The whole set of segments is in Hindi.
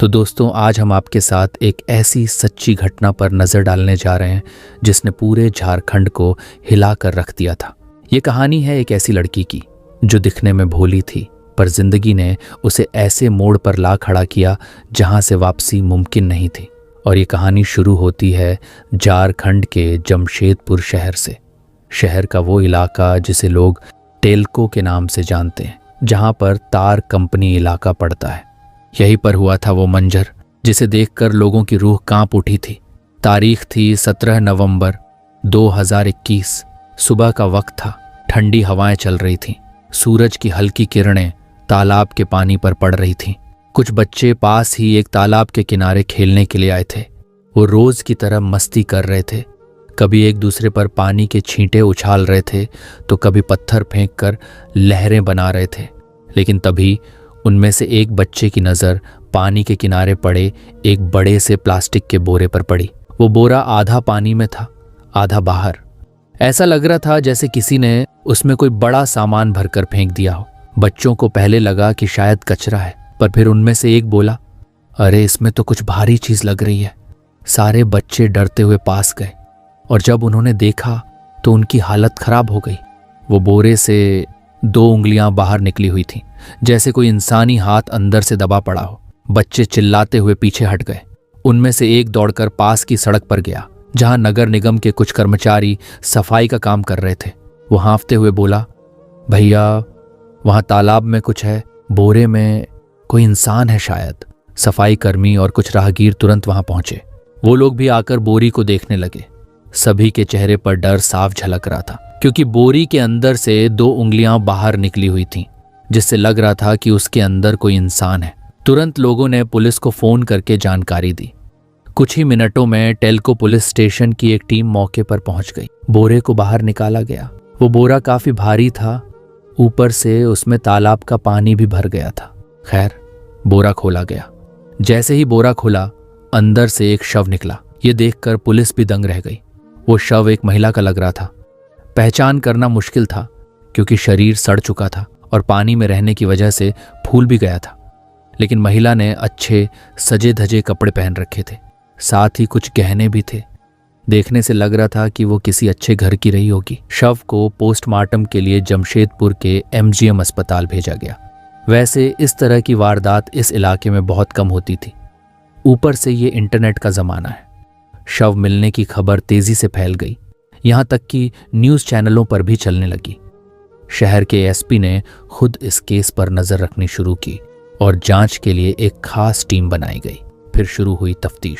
तो दोस्तों, आज हम आपके साथ एक ऐसी सच्ची घटना पर नज़र डालने जा रहे हैं जिसने पूरे झारखंड को हिला कर रख दिया था। ये कहानी है एक ऐसी लड़की की जो दिखने में भोली थी, पर जिंदगी ने उसे ऐसे मोड़ पर ला खड़ा किया जहां से वापसी मुमकिन नहीं थी। और ये कहानी शुरू होती है झारखंड के जमशेदपुर शहर से। शहर का वो इलाका जिसे लोग टेल्को के नाम से जानते हैं, जहां पर तार कंपनी इलाका पड़ता है। यहीं पर हुआ था वो मंजर जिसे देखकर लोगों की रूह कांप उठी थी। तारीख थी 17 नवंबर 2021। सुबह का वक्त था। ठंडी हवाएं चल रही थीं। सूरज की हल्की किरणें तालाब के पानी पर पड़ रही थीं। कुछ बच्चे पास ही एक तालाब के किनारे खेलने के लिए आए थे। वो रोज की तरह मस्ती कर रहे थे। कभी एक दूसरे पर पानी के छींटे उछाल रहे थे तो कभी पत्थर फेंक कर लहरें बना रहे थे। लेकिन तभी उनमें से एक बच्चे की नज़र पानी के किनारे पड़े एक बड़े से प्लास्टिक के बोरे पर पड़ी। वो बोरा आधा पानी में था, आधा बाहर। ऐसा लग रहा था जैसे किसी ने उसमें कोई बड़ा सामान भरकर फेंक दिया हो। बच्चों को पहले लगा कि शायद कचरा है, पर फिर उनमें से एक बोला, अरे इसमें तो कुछ भारी चीज लग रही है। सारे बच्चे डरते हुए पास गए और जब उन्होंने देखा तो उनकी हालत खराब हो गई। वो बोरे से 2 उंगलियां बाहर निकली हुई थीं, जैसे कोई इंसानी हाथ अंदर से दबा पड़ा हो। बच्चे चिल्लाते हुए पीछे हट गए। उनमें से एक दौड़कर पास की सड़क पर गया जहां नगर निगम के कुछ कर्मचारी सफाई का काम कर रहे थे। वो हाँफते हुए बोला, भैया वहां तालाब में कुछ है, बोरे में कोई इंसान है शायद। सफाई कर्मी और कुछ राहगीर तुरंत वहां पहुंचे। वो लोग भी आकर बोरी को देखने लगे। सभी के चेहरे पर डर साफ झलक रहा था, क्योंकि बोरी के अंदर से 2 उंगलियां बाहर निकली हुई थीं, जिससे लग रहा था कि उसके अंदर कोई इंसान है। तुरंत लोगों ने पुलिस को फोन करके जानकारी दी। कुछ ही मिनटों में टेल्को पुलिस स्टेशन की एक टीम मौके पर पहुंच गई। बोरे को बाहर निकाला गया। वो बोरा काफी भारी था, ऊपर से उसमें तालाब का पानी भी भर गया था। खैर, बोरा खोला गया। जैसे ही बोरा खुला, अंदर से एक शव निकला। ये देखकर पुलिस भी दंग रह गई। वो शव एक महिला का लग रहा था। पहचान करना मुश्किल था क्योंकि शरीर सड़ चुका था और पानी में रहने की वजह से फूल भी गया था। लेकिन महिला ने अच्छे सजे धजे कपड़े पहन रखे थे, साथ ही कुछ गहने भी थे। देखने से लग रहा था कि वो किसी अच्छे घर की रही होगी। शव को पोस्टमार्टम के लिए जमशेदपुर के MGM अस्पताल भेजा गया। वैसे इस तरह की वारदात इस इलाके में बहुत कम होती थी। ऊपर से ये इंटरनेट का जमाना है। शव मिलने की खबर तेजी से फैल गई, यहां तक कि न्यूज़ चैनलों पर भी चलने लगी। शहर के SP ने खुद इस केस पर नजर रखनी शुरू की और जांच के लिए एक खास टीम बनाई गई। फिर शुरू हुई तफ्तीश।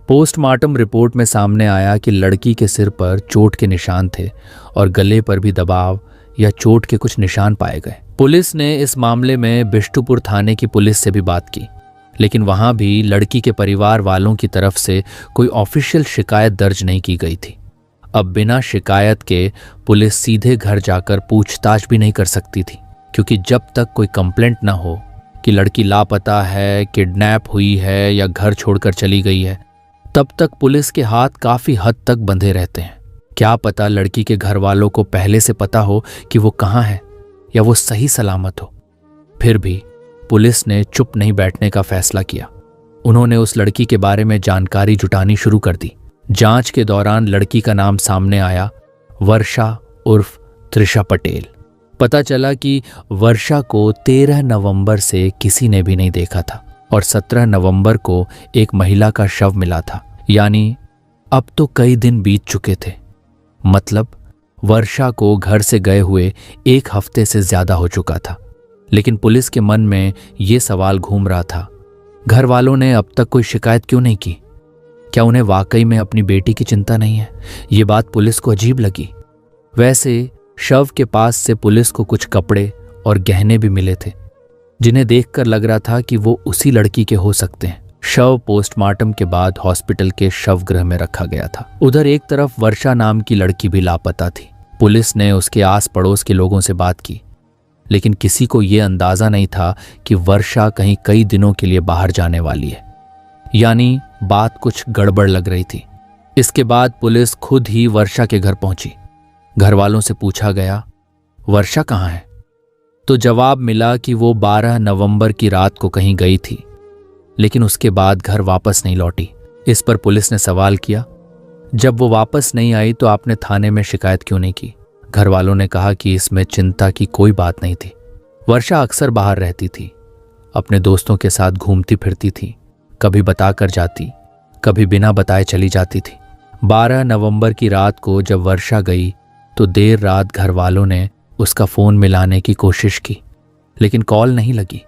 पोस्टमार्टम रिपोर्ट में सामने आया कि लड़की के सिर पर चोट के निशान थे और गले पर भी दबाव या चोट के कुछ निशान पाए गए। पुलिस ने इस मामले में बिष्टुपुर थाने की पुलिस से भी बात की, लेकिन वहां भी लड़की के परिवार वालों की तरफ से कोई ऑफिशियल शिकायत दर्ज नहीं की गई थी। अब बिना शिकायत के पुलिस सीधे घर जाकर पूछताछ भी नहीं कर सकती थी, क्योंकि जब तक कोई कंप्लेंट ना हो कि लड़की लापता है, किडनैप हुई है या घर छोड़कर चली गई है, तब तक पुलिस के हाथ काफी हद तक बंधे रहते हैं। क्या पता लड़की के घर वालों को पहले से पता हो कि वो कहाँ है या वो सही सलामत हो। फिर भी पुलिस ने चुप नहीं बैठने का फैसला किया। उन्होंने उस लड़की के बारे में जानकारी जुटानी शुरू कर दी। जांच के दौरान लड़की का नाम सामने आया, वर्षा उर्फ त्रिशा पटेल। पता चला कि वर्षा को 13 नवंबर से किसी ने भी नहीं देखा था और 17 नवंबर को एक महिला का शव मिला था। यानी अब तो कई दिन बीत चुके थे। मतलब वर्षा को घर से गए हुए 1 हफ्ते से ज्यादा हो चुका था। लेकिन पुलिस के मन में ये सवाल घूम रहा था, घर वालों ने अब तक कोई शिकायत क्यों नहीं की? क्या उन्हें वाकई में अपनी बेटी की चिंता नहीं है? ये बात पुलिस को अजीब लगी। वैसे शव के पास से पुलिस को कुछ कपड़े और गहने भी मिले थे, जिन्हें देखकर लग रहा था कि वो उसी लड़की के हो सकते हैं। शव पोस्टमार्टम के बाद हॉस्पिटल के शवगृह में रखा गया था। उधर एक तरफ वर्षा नाम की लड़की भी लापता थी। पुलिस ने उसके आस पड़ोस के लोगों से बात की, लेकिन किसी को यह अंदाजा नहीं था कि वर्षा कहीं कई दिनों के लिए बाहर जाने वाली है। यानी बात कुछ गड़बड़ लग रही थी। इसके बाद पुलिस खुद ही वर्षा के घर पहुंची। घर वालों से पूछा गया, वर्षा कहाँ है? तो जवाब मिला कि वो 12 नवंबर की रात को कहीं गई थी। लेकिन उसके बाद घर वापस नहीं लौटी। इस पर पुलिस ने सवाल किया, जब वो वापस नहीं आई तो आपने थाने में शिकायत क्यों नहीं की? घर वालों ने कहा कि इसमें चिंता की कोई बात नहीं थी। वर्षा अक्सर बाहर रहती थी, अपने दोस्तों के साथ घूमती फिरती थी, कभी बताकर जाती, कभी बिना बताए चली जाती थी। 12 नवंबर की रात को जब वर्षा गई तो देर रात घर वालों ने उसका फ़ोन मिलाने की कोशिश की, लेकिन कॉल नहीं लगी।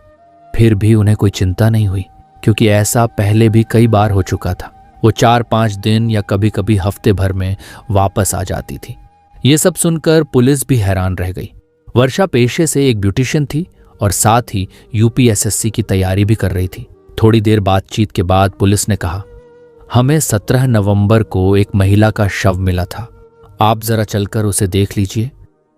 फिर भी उन्हें कोई चिंता नहीं हुई, क्योंकि ऐसा पहले भी कई बार हो चुका था। वो 4-5 दिन या कभी कभी हफ्ते भर में वापस आ जाती थी। ये सब सुनकर पुलिस भी हैरान रह गई। वर्षा पेशे से एक ब्यूटिशियन थी और साथ ही यूपीएसएससी की तैयारी भी कर रही थी। थोड़ी देर बातचीत के बाद पुलिस ने कहा, हमें 17 नवंबर को एक महिला का शव मिला था, आप जरा चलकर उसे देख लीजिए,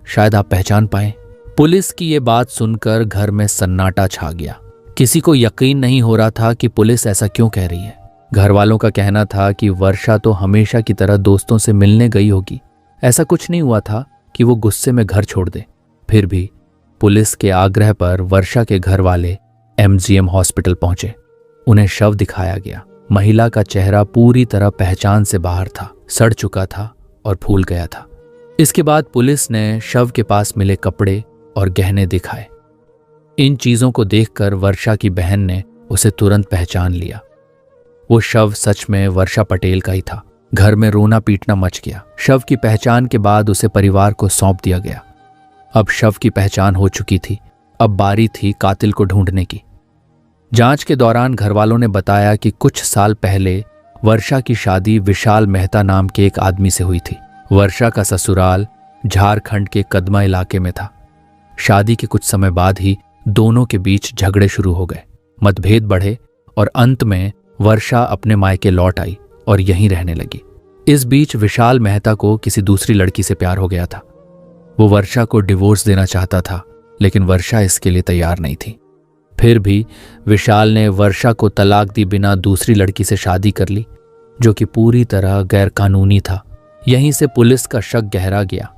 शायद आप पहचान पाएं। पुलिस की ये बात सुनकर घर में सन्नाटा छा गया। किसी को यकीन नहीं हो रहा था कि पुलिस ऐसा क्यों कह रही है। घर वालों का कहना था कि वर्षा तो हमेशा की तरह दोस्तों से मिलने गई होगी, ऐसा कुछ नहीं हुआ था कि वो गुस्से में घर छोड़ दे। फिर भी पुलिस के आग्रह पर वर्षा के घर वाले एमजीएम हॉस्पिटल पहुंचे। उन्हें शव दिखाया गया। महिला का चेहरा पूरी तरह पहचान से बाहर था, सड़ चुका था और फूल गया था। इसके बाद पुलिस ने शव के पास मिले कपड़े और गहने दिखाए। इन चीजों को देखकर वर्षा की बहन ने उसे तुरंत पहचान लिया। वो शव सच में वर्षा पटेल का ही था। घर में रोना पीटना मच गया। शव की पहचान के बाद उसे परिवार को सौंप दिया गया। अब शव की पहचान हो चुकी थी, अब बारी थी कातिल को ढूंढने की। जांच के दौरान घरवालों ने बताया कि कुछ साल पहले वर्षा की शादी विशाल मेहता नाम के एक आदमी से हुई थी। वर्षा का ससुराल झारखंड के कदमा इलाके में था। शादी के कुछ समय बाद ही दोनों के बीच झगड़े शुरू हो गए, मतभेद बढ़े और अंत में वर्षा अपने मायके लौट आई और यहीं रहने लगी। इस बीच विशाल मेहता को किसी दूसरी लड़की से प्यार हो गया था। वो वर्षा को डिवोर्स देना चाहता था, लेकिन वर्षा इसके लिए तैयार नहीं थी। फिर भी विशाल ने वर्षा को तलाक दी बिना दूसरी लड़की से शादी कर ली, जो कि पूरी तरह गैरकानूनी था। यहीं से पुलिस का शक गहरा गया।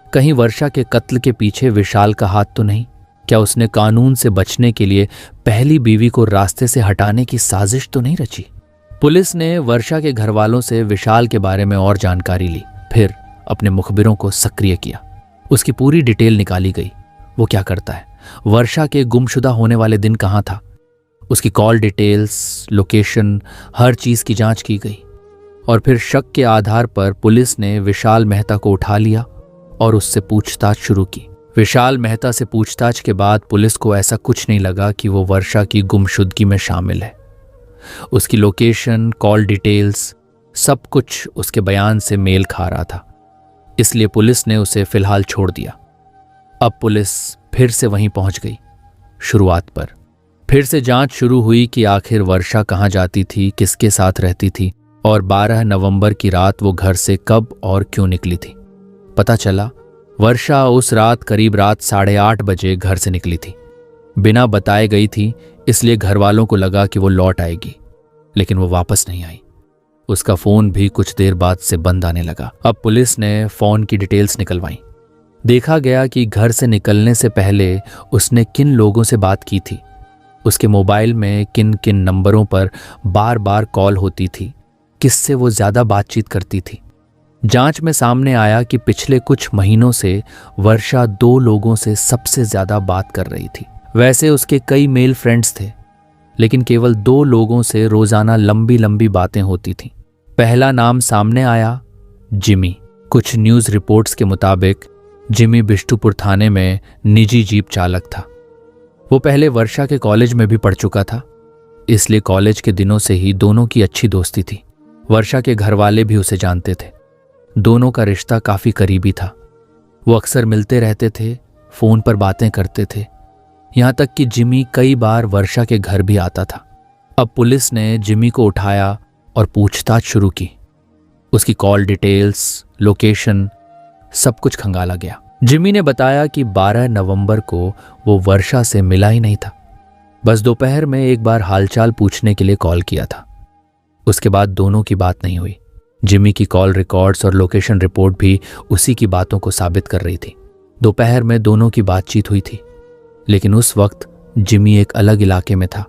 कहीं वर्षा के कत्ल के पीछे विशाल का हाथ तो नहीं? क्या उसने कानून से बचने के लिए पहली बीवी को रास्ते से हटाने की साजिश तो नहीं रची? पुलिस ने वर्षा के घर वालों से विशाल के बारे में और जानकारी ली, फिर अपने मुखबिरों को सक्रिय किया। उसकी पूरी डिटेल निकाली गई। वो क्या करता है, वर्षा के गुमशुदा होने वाले दिन कहाँ था, उसकी कॉल डिटेल्स, लोकेशन, हर चीज की जांच की गई। और फिर शक के आधार पर पुलिस ने विशाल मेहता को उठा लिया और उससे पूछताछ शुरू की। विशाल मेहता से पूछताछ के बाद पुलिस को ऐसा कुछ नहीं लगा कि वो वर्षा की गुमशुदगी में शामिल है। उसकी लोकेशन, कॉल डिटेल्स, सब कुछ उसके बयान से मेल खा रहा था, इसलिए पुलिस ने उसे फिलहाल छोड़ दिया। अब पुलिस फिर से वहीं पहुंच गई, शुरुआत पर। फिर से जांच शुरू हुई कि आखिर वर्षा कहाँ जाती थी, किसके साथ रहती थी और 12 नवंबर की रात वो घर से कब और क्यों निकली थी। पता चला वर्षा उस रात करीब रात 8:30 बजे घर से निकली थी। बिना बताए गई थी, इसलिए घर वालों को लगा कि वो लौट आएगी, लेकिन वो वापस नहीं आई। उसका फोन भी कुछ देर बाद से बंद आने लगा। अब पुलिस ने फोन की डिटेल्स निकलवाई। देखा गया कि घर से निकलने से पहले उसने किन लोगों से बात की थी, उसके मोबाइल में किन किन नंबरों पर बार बार कॉल होती थी, किससे वो ज्यादा बातचीत करती थी। जांच में सामने आया कि पिछले कुछ महीनों से वर्षा 2 लोगों से सबसे ज्यादा बात कर रही थी। वैसे उसके कई मेल फ्रेंड्स थे, लेकिन केवल 2 लोगों से रोजाना लंबी लंबी बातें होती थीं। पहला नाम सामने आया, जिमी। कुछ न्यूज रिपोर्ट्स के मुताबिक जिमी बिष्टुपुर थाने में निजी जीप चालक था। वो पहले वर्षा के कॉलेज में भी पढ़ चुका था, इसलिए कॉलेज के दिनों से ही दोनों की अच्छी दोस्ती थी। वर्षा के घर वाले भी उसे जानते थे। दोनों का रिश्ता काफी करीबी था। वो अक्सर मिलते रहते थे, फोन पर बातें करते थे, यहां तक कि जिमी कई बार वर्षा के घर भी आता था। अब पुलिस ने जिमी को उठाया और पूछताछ शुरू की। उसकी कॉल डिटेल्स, लोकेशन, सब कुछ खंगाला गया। जिमी ने बताया कि 12 नवंबर को वो वर्षा से मिला ही नहीं था, बस दोपहर में एक बार हालचाल पूछने के लिए कॉल किया था। उसके बाद दोनों की बात नहीं हुई। जिमी की कॉल रिकॉर्ड्स और लोकेशन रिपोर्ट भी उसी की बातों को साबित कर रही थी। दोपहर में दोनों की बातचीत हुई थी, लेकिन उस वक्त जिमी एक अलग इलाके में था।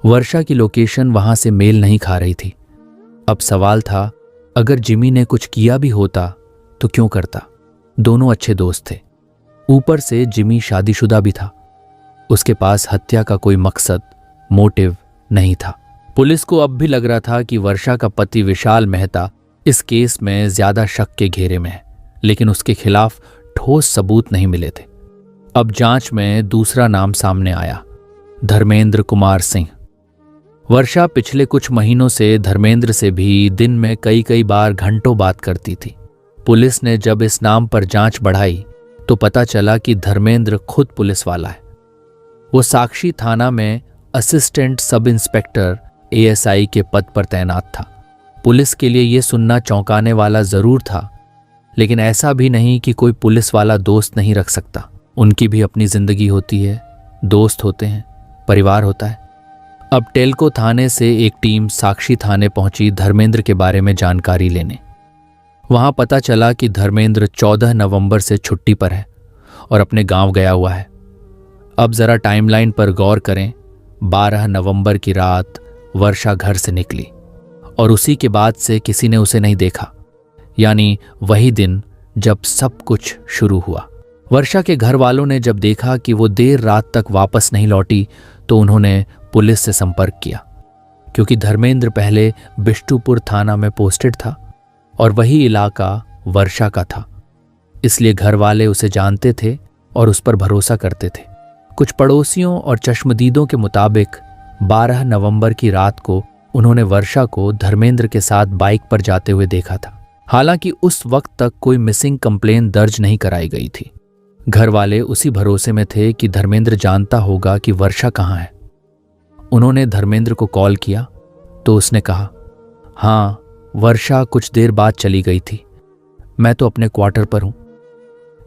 वर्षा की लोकेशन वहां से मेल नहीं खा रही थी। अब सवाल था, अगर जिमी ने कुछ किया भी होता तो क्यों करता? दोनों अच्छे दोस्त थे। ऊपर से जिमी शादीशुदा भी था। उसके पास हत्या का कोई मकसद, मोटिव नहीं था। पुलिस को अब भी लग रहा था कि वर्षा का पति विशाल मेहता इस केस में ज्यादा शक के घेरे में है, लेकिन उसके खिलाफ ठोस सबूत नहीं मिले थे। अब जांच में दूसरा नाम सामने आया, धर्मेंद्र कुमार सिंह। वर्षा पिछले कुछ महीनों से धर्मेंद्र से भी दिन में कई बार घंटों बात करती थी। पुलिस ने जब इस नाम पर जांच बढ़ाई तो पता चला कि धर्मेंद्र खुद पुलिस वाला है। वो साक्षी थाना में असिस्टेंट सब इंस्पेक्टर ASI के पद पर तैनात था। पुलिस के लिए यह सुनना चौंकाने वाला जरूर था, लेकिन ऐसा भी नहीं कि कोई पुलिस वाला दोस्त नहीं रख सकता। उनकी भी अपनी जिंदगी होती है, दोस्त होते हैं, परिवार होता है। अब टेल्को थाने से एक टीम साक्षी थाने पहुंची धर्मेंद्र के बारे में जानकारी लेने। वहां पता चला कि धर्मेंद्र 14 नवंबर से छुट्टी पर है और अपने गांव गया हुआ है। अब जरा टाइमलाइन पर गौर करें। 12 नवंबर की रात वर्षा घर से निकली और उसी के बाद से किसी ने उसे नहीं देखा, यानी वही दिन जब सब कुछ शुरू हुआ। वर्षा के घर वालों ने जब देखा कि वो देर रात तक वापस नहीं लौटी तो उन्होंने पुलिस से संपर्क किया, क्योंकि धर्मेंद्र पहले बिष्टुपुर थाना में पोस्टेड था और वही इलाका वर्षा का था। इसलिए घर वाले उसे जानते थे और उस पर भरोसा करते थे। कुछ पड़ोसियों और चश्मदीदों के मुताबिक 12 नवंबर की रात को उन्होंने वर्षा को धर्मेंद्र के साथ बाइक पर जाते हुए देखा था। हालांकि उस वक्त तक कोई मिसिंग कंप्लेन दर्ज नहीं कराई गई थी। घर वाले उसी भरोसे में थे कि धर्मेंद्र जानता होगा कि वर्षा कहाँ है। उन्होंने धर्मेंद्र को कॉल किया तो उसने कहा, हाँ, वर्षा कुछ देर बाद चली गई थी, मैं तो अपने क्वार्टर पर हूं।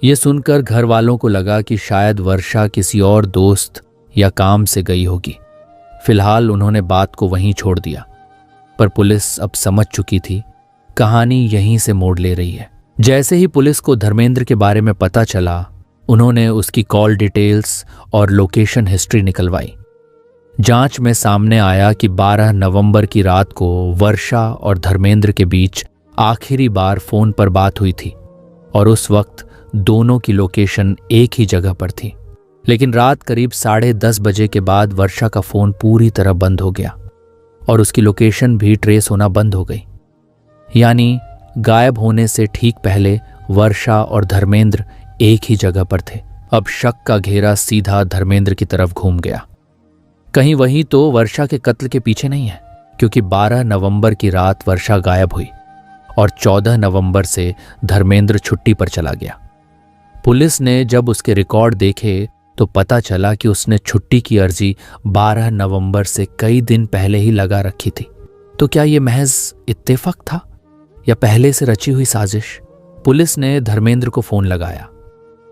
यह सुनकर घर वालों को लगा कि शायद वर्षा किसी और दोस्त या काम से गई होगी। फिलहाल उन्होंने बात को वहीं छोड़ दिया, पर पुलिस अब समझ चुकी थी कहानी यहीं से मोड़ ले रही है। जैसे ही पुलिस को धर्मेंद्र के बारे में पता चला, उन्होंने उसकी कॉल डिटेल्स और लोकेशन हिस्ट्री निकलवाई। जांच में सामने आया कि 12 नवंबर की रात को वर्षा और धर्मेंद्र के बीच आखिरी बार फोन पर बात हुई थी और उस वक्त दोनों की लोकेशन एक ही जगह पर थी। लेकिन रात करीब 10:30 बजे के बाद वर्षा का फोन पूरी तरह बंद हो गया और उसकी लोकेशन भी ट्रेस होना बंद हो गई। यानी गायब होने से ठीक पहले वर्षा और धर्मेंद्र एक ही जगह पर थे। अब शक का घेरा सीधा धर्मेंद्र की तरफ घूम गया। कहीं वही तो वर्षा के कत्ल के पीछे नहीं है, क्योंकि 12 नवंबर की रात वर्षा गायब हुई और 14 नवंबर से धर्मेंद्र छुट्टी पर चला गया। पुलिस ने जब उसके रिकॉर्ड देखे तो पता चला कि उसने छुट्टी की अर्जी 12 नवंबर से कई दिन पहले ही लगा रखी थी। तो क्या यह महज इत्तेफाक था या पहले से रची हुई साजिश? पुलिस ने धर्मेंद्र को फोन लगाया।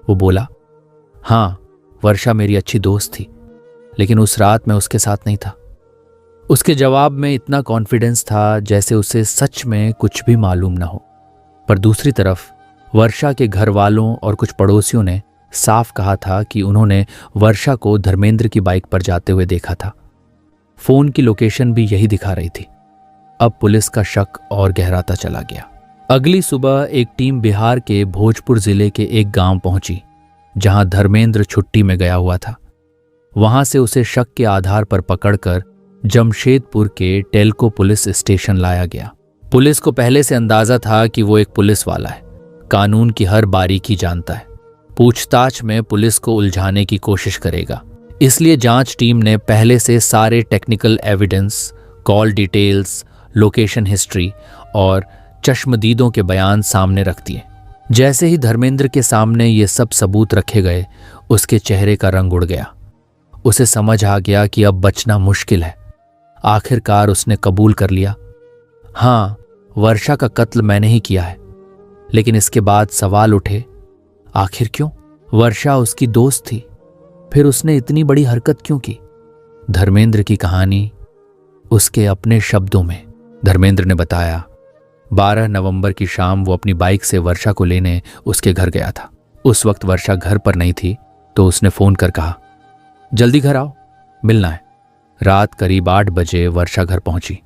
वो बोला, हाँ, वर्षा मेरी अच्छी दोस्त थी, लेकिन उस रात मैं उसके साथ नहीं था। उसके जवाब में इतना कॉन्फिडेंस था जैसे उसे सच में कुछ भी मालूम न हो। पर दूसरी तरफ वर्षा के घर वालों और कुछ पड़ोसियों ने साफ कहा था कि उन्होंने वर्षा को धर्मेंद्र की बाइक पर जाते हुए देखा था। फोन की लोकेशन भी यही दिखा रही थी। अब पुलिस का शक और गहराता चला गया। अगली सुबह एक टीम बिहार के भोजपुर जिले के एक गांव पहुंची, जहां धर्मेंद्र छुट्टी में गया हुआ था। वहां से उसे शक के आधार पर पकड़कर जमशेदपुर के टेल्को पुलिस स्टेशन लाया गया। पुलिस को पहले से अंदाजा था कि वो एक पुलिस वाला है, कानून की हर बारीकी जानता है, पूछताछ में पुलिस को उलझाने की कोशिश करेगा। इसलिए जांच टीम ने पहले से सारे technical evidence, call details, location history और चश्मदीदों के बयान सामने रख दिए। जैसे ही धर्मेंद्र के सामने ये सब सबूत रखे गए, उसके चेहरे का रंग उड़ गया। उसे समझ आ गया कि अब बचना मुश्किल है। आखिरकार उसने कबूल कर लिया, हाँ, वर्षा का कत्ल मैंने ही किया है। लेकिन इसके बाद सवाल उठे, आखिर क्यों? वर्षा उसकी दोस्त थी, फिर उसने इतनी बड़ी हरकत क्यों की? धर्मेंद्र की कहानी उसके अपने शब्दों में। धर्मेंद्र ने बताया, 12 नवंबर की शाम वो अपनी बाइक से वर्षा को लेने उसके घर गया था। उस वक्त वर्षा घर पर नहीं थी, तो उसने फोन कर कहा, जल्दी घर आओ, मिलना है। रात करीब 8 बजे वर्षा घर पहुंची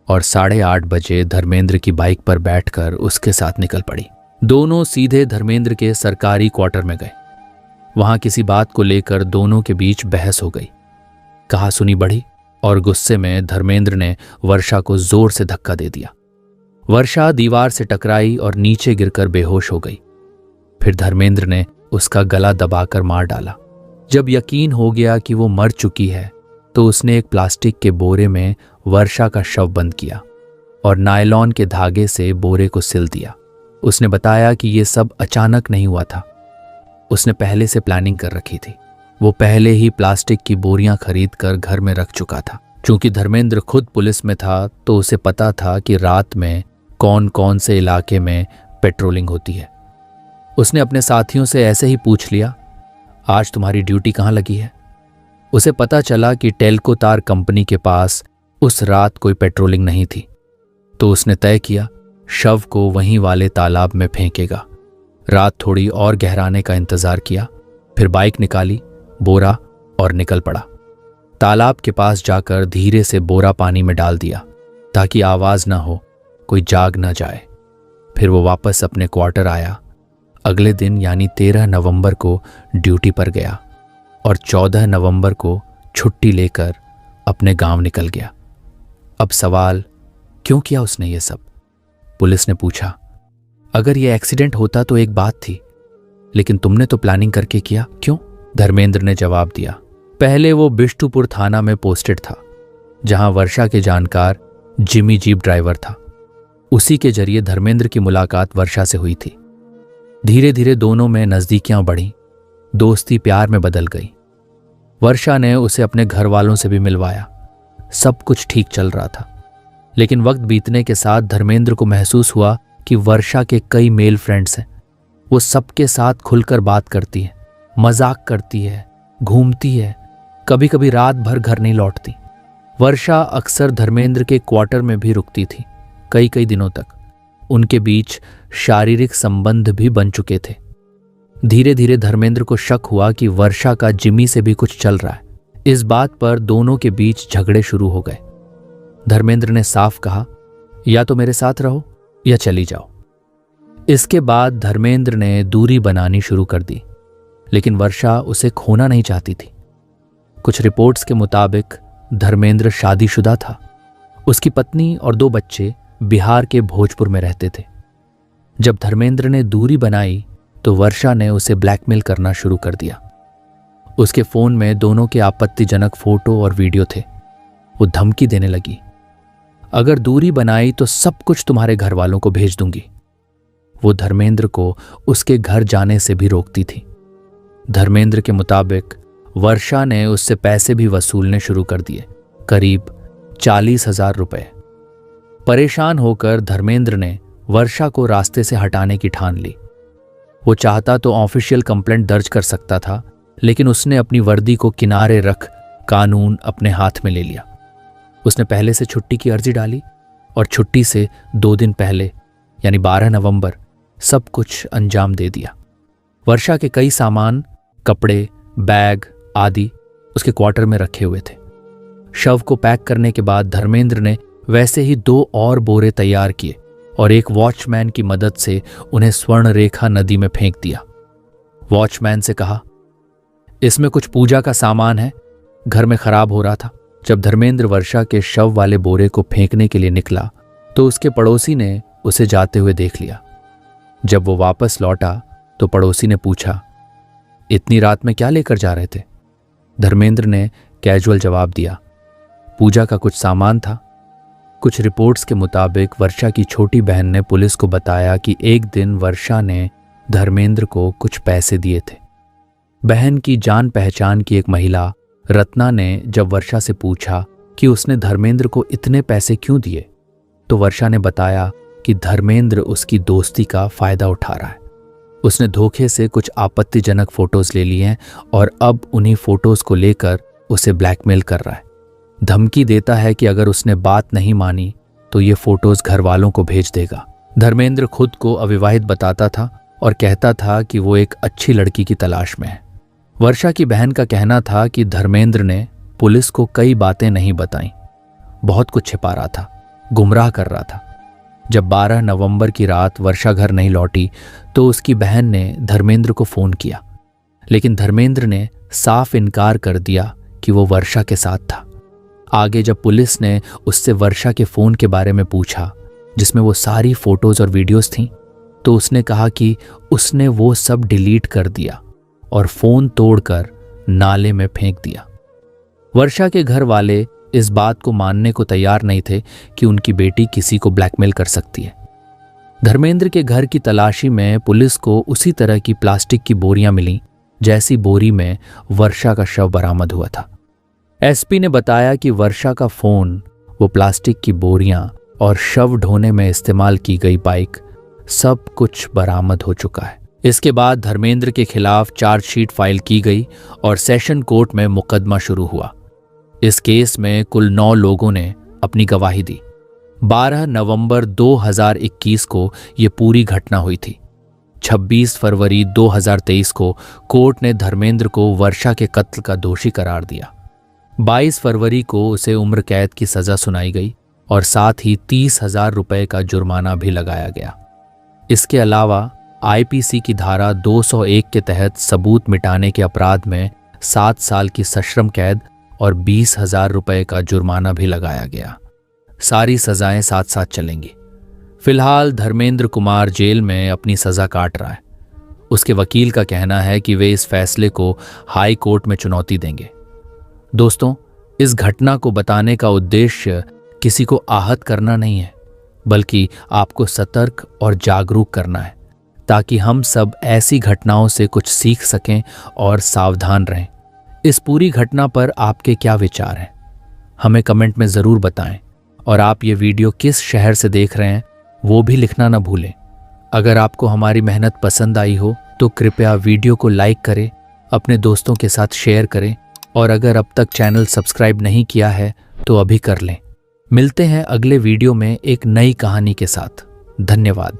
और 8:30 बजे धर्मेंद्र की बाइक पर बैठकर उसके साथ निकल पड़ी। दोनों सीधे धर्मेंद्र के सरकारी क्वार्टर में गए। वहां किसी बात को लेकर दोनों के बीच बहस हो गई। कहा सुनी बढ़ी और गुस्से में धर्मेंद्र ने वर्षा को जोर से धक्का दे दिया। वर्षा दीवार से टकराई और नीचे गिरकर बेहोश हो गई। फिर धर्मेंद्र ने उसका गला दबाकर मार डाला। जब यकीन हो गया कि वो मर चुकी है तो उसने एक प्लास्टिक के बोरे में वर्षा का शव बंद किया और नायलॉन के धागे से बोरे को सिल दिया। उसने बताया कि ये सब अचानक नहीं हुआ था, उसने पहले से प्लानिंग कर रखी थी। वो पहले ही प्लास्टिक की बोरियां खरीद कर घर में रख चुका था। चूंकि धर्मेंद्र खुद पुलिस में था तो उसे पता था कि रात में कौन कौन से इलाके में पेट्रोलिंग होती है। उसने अपने साथियों से ऐसे ही पूछ लिया, आज तुम्हारी ड्यूटी कहाँ लगी है? उसे पता चला कि टेल्को तार कंपनी के पास उस रात कोई पेट्रोलिंग नहीं थी, तो उसने तय किया शव को वहीं वाले तालाब में फेंकेगा। रात थोड़ी और गहराने का इंतजार किया, फिर बाइक निकाली, बोरा और निकल पड़ा। तालाब के पास जाकर धीरे से बोरा पानी में डाल दिया ताकि आवाज ना हो, कोई जाग ना जाए। फिर वो वापस अपने क्वार्टर आया। अगले दिन यानी 13 नवंबर को ड्यूटी पर गया और 14 नवंबर को छुट्टी लेकर अपने गांव निकल गया। अब सवाल, क्यों किया उसने ये सब? पुलिस ने पूछा। अगर ये एक्सीडेंट होता तो एक बात थी, लेकिन तुमने तो प्लानिंग करके किया, क्यों? धर्मेंद्र ने जवाब दिया। पहले वो बिष्टुपुर थाना में पोस्टेड था, जहां वर्षा के जानकार जिमी जीप ड्राइवर था। उसी के जरिए धर्मेंद्र की मुलाकात वर्षा से हुई थी। धीरे धीरे दोनों में नजदीकियां बढ़ी, दोस्ती प्यार में बदल गई। वर्षा ने उसे अपने घर वालों से भी मिलवाया। सब कुछ ठीक चल रहा था, लेकिन वक्त बीतने के साथ धर्मेंद्र को महसूस हुआ कि वर्षा के कई मेल फ्रेंड्स हैं। वो सबके साथ खुलकर बात करती है, मजाक करती है, घूमती है, कभी कभी रात भर घर नहीं लौटती। वर्षा अक्सर धर्मेंद्र के क्वार्टर में भी रुकती थी, कई कई दिनों तक। उनके बीच शारीरिक संबंध भी बन चुके थे। धीरे धीरे धर्मेंद्र को शक हुआ कि वर्षा का जिमी से भी कुछ चल रहा है। इस बात पर दोनों के बीच झगड़े शुरू हो गए। धर्मेंद्र ने साफ कहा, या तो मेरे साथ रहो या चली जाओ। इसके बाद धर्मेंद्र ने दूरी बनानी शुरू कर दी, लेकिन वर्षा उसे खोना नहीं चाहती थी। कुछ रिपोर्ट्स के मुताबिक धर्मेंद्र शादीशुदा था। उसकी पत्नी और 2 बच्चे बिहार के भोजपुर में रहते थे। जब धर्मेंद्र ने दूरी बनाई तो वर्षा ने उसे ब्लैकमेल करना शुरू कर दिया। उसके फोन में दोनों के आपत्तिजनक फोटो और वीडियो थे। वो धमकी देने लगी, अगर दूरी बनाई तो सब कुछ तुम्हारे घर वालों को भेज दूंगी। वो धर्मेंद्र को उसके घर जाने से भी रोकती थी। धर्मेंद्र के मुताबिक वर्षा ने उससे पैसे भी वसूलने शुरू कर दिए, करीब 40,000 रुपए। परेशान होकर धर्मेंद्र ने वर्षा को रास्ते से हटाने की ठान ली। वो चाहता तो ऑफिशियल कंप्लेंट दर्ज कर सकता था, लेकिन उसने अपनी वर्दी को किनारे रख कानून अपने हाथ में ले लिया। उसने पहले से छुट्टी की अर्जी डाली और छुट्टी से 2 दिन पहले यानी 12 नवंबर सब कुछ अंजाम दे दिया। वर्षा के कई सामान, कपड़े, बैग आदि उसके क्वार्टर में रखे हुए थे। शव को पैक करने के बाद धर्मेंद्र ने वैसे ही 2 और बोरे तैयार किए और एक वॉचमैन की मदद से उन्हें स्वर्ण रेखा नदी में फेंक दिया। वॉचमैन से कहा, इसमें कुछ पूजा का सामान है, घर में खराब हो रहा था। जब धर्मेंद्र वर्षा के शव वाले बोरे को फेंकने के लिए निकला तो उसके पड़ोसी ने उसे जाते हुए देख लिया। जब वो वापस लौटा तो पड़ोसी ने पूछा, इतनी रात में क्या लेकर जा रहे थे? धर्मेंद्र ने कैजुअल जवाब दिया, पूजा का कुछ सामान था। कुछ रिपोर्ट्स के मुताबिक वर्षा की छोटी बहन ने पुलिस को बताया कि एक दिन वर्षा ने धर्मेंद्र को कुछ पैसे दिए थे। बहन की जान पहचान की एक महिला रत्ना ने जब वर्षा से पूछा कि उसने धर्मेंद्र को इतने पैसे क्यों दिए, तो वर्षा ने बताया कि धर्मेंद्र उसकी दोस्ती का फायदा उठा रहा है। उसने धोखे से कुछ आपत्तिजनक फोटोज ले लिए हैं और अब उन्हीं फोटोज को लेकर उसे ब्लैकमेल कर रहा है। धमकी देता है कि अगर उसने बात नहीं मानी तो ये फोटोज घर वालों को भेज देगा। धर्मेंद्र खुद को अविवाहित बताता था और कहता था कि वो एक अच्छी लड़की की तलाश में है। वर्षा की बहन का कहना था कि धर्मेंद्र ने पुलिस को कई बातें नहीं बताईं, बहुत कुछ छिपा रहा था, गुमराह कर रहा था। जब 12 नवंबर की रात वर्षा घर नहीं लौटी तो उसकी बहन ने धर्मेंद्र को फोन किया, लेकिन धर्मेंद्र ने साफ इनकार कर दिया कि वो वर्षा के साथ था। आगे जब पुलिस ने उससे वर्षा के फोन के बारे में पूछा, जिसमें वो सारी फोटोज और वीडियोस थीं, तो उसने कहा कि उसने वो सब डिलीट कर दिया और फोन तोड़कर नाले में फेंक दिया। वर्षा के घर वाले इस बात को मानने को तैयार नहीं थे कि उनकी बेटी किसी को ब्लैकमेल कर सकती है। धर्मेंद्र के घर की तलाशी में पुलिस को उसी तरह की प्लास्टिक की बोरियां मिली जैसी बोरी में वर्षा का शव बरामद हुआ था। एसपी ने बताया कि वर्षा का फोन, वो प्लास्टिक की बोरियां और शव ढोने में इस्तेमाल की गई बाइक, सब कुछ बरामद हो चुका है। इसके बाद धर्मेंद्र के खिलाफ चार्जशीट फाइल की गई और सेशन कोर्ट में मुकदमा शुरू हुआ। इस केस में कुल 9 लोगों ने अपनी गवाही दी। 12 नवंबर 2021 को ये पूरी घटना हुई थी। 26 फरवरी 2023 को कोर्ट ने धर्मेंद्र को वर्षा के कत्ल का दोषी करार दिया। 22 फरवरी को उसे उम्र कैद की सजा सुनाई गई और साथ ही 30,000 रुपए का जुर्माना भी लगाया गया। इसके अलावा आईपीसी की धारा 201 के तहत सबूत मिटाने के अपराध में 7 साल की सश्रम कैद और 20,000 रुपए का जुर्माना भी लगाया गया। सारी सजाएं साथ साथ चलेंगी। फिलहाल धर्मेंद्र कुमार जेल में अपनी सजा काट रहा है। उसके वकील का कहना है कि वे इस फैसले को हाई कोर्ट में चुनौती देंगे। दोस्तों, इस घटना को बताने का उद्देश्य किसी को आहत करना नहीं है, बल्कि आपको सतर्क और जागरूक करना है, ताकि हम सब ऐसी घटनाओं से कुछ सीख सकें और सावधान रहें। इस पूरी घटना पर आपके क्या विचार हैं? हमें कमेंट में ज़रूर बताएं और आप ये वीडियो किस शहर से देख रहे हैं वो भी लिखना ना भूलें। अगर आपको हमारी मेहनत पसंद आई हो तो कृपया वीडियो को लाइक करें, अपने दोस्तों के साथ शेयर करें और अगर अब तक चैनल सब्सक्राइब नहीं किया है तो अभी कर लें। मिलते हैं अगले वीडियो में एक नई कहानी के साथ। धन्यवाद।